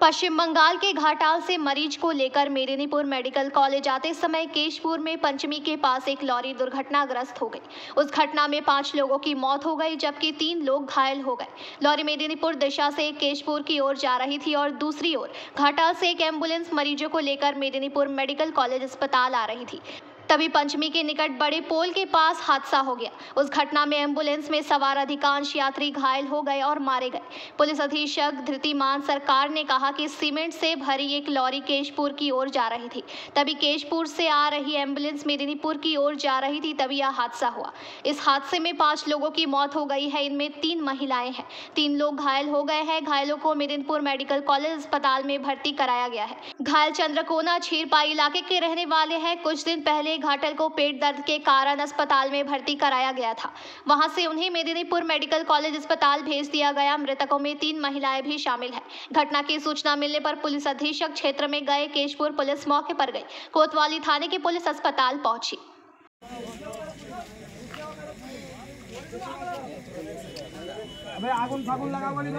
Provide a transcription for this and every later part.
पश्चिम बंगाल के घाटाल से मरीज को लेकर मेदिनीपुर मेडिकल कॉलेज आते समय केशपुर में पंचमी के पास एक लॉरी दुर्घटनाग्रस्त हो गई। उस घटना में 5 लोगों की मौत हो गई जबकि 3 लोग घायल हो गए। लॉरी मेदिनीपुर दिशा से केशपुर की ओर जा रही थी और दूसरी ओर घाटाल से एक एम्बुलेंस मरीजों को लेकर मेदिनीपुर मेडिकल कॉलेज अस्पताल आ रही थी। तभी पंचमी के निकट बड़े पोल के पास हादसा हो गया। उस घटना में एम्बुलेंस में सवार अधिकांश यात्री घायल हो गए और मारे गए। पुलिस अधीक्षक धृतिमान सरकार ने कहा कि सीमेंट से भरी एक लॉरी केशपुर की ओर जा रही थी। तभी केशपुर से आ रही एम्बुलेंस मेदिनीपुर की ओर जा रही थी, तभी यह हादसा हुआ। इस हादसे में 5 लोगों की मौत हो गई है। इनमें 3 महिलाएं हैं। 3 लोग घायल हो गए हैं। घायलों को मेदिनीपुर मेडिकल कॉलेज अस्पताल में भर्ती कराया गया है। घायल चंद्रकोना छीरपाई इलाके के रहने वाले हैं। कुछ दिन पहले घाटल को पेट दर्द के कारण अस्पताल में भर्ती कराया गया था। वहां से उन्हें मेदिनीपुर मेडिकल कॉलेज अस्पताल भेज दिया गया। मृतकों में 3 महिलाएं भी शामिल हैं। घटना की सूचना मिलने पर पुलिस अधीक्षक क्षेत्र में गए। केशपुर पुलिस मौके पर गई। कोतवाली थाने की पुलिस अस्पताल पहुंची। अबे आगुन फागुन लगा बोली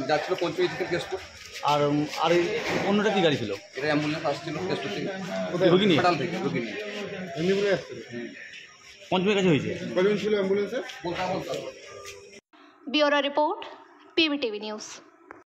যাচ্ছিল পঞ্চমী থেকে কেশপুর। আর আর অন্যটা কি গাড়ি ছিল? এটা অ্যাম্বুলেন্স আসছিল কেশপুর থেকে, রোগী নিয়ে হাসপাতাল থেকে রোগী নিয়ে। মেদিনীপুরে আসছিল। পঞ্চমীর কাছে হয়েছে। কজন ছিল অ্যাম্বুলেন্সে? বলতে ब्यूरो रिपोर्ट, PVTV न्यूज़।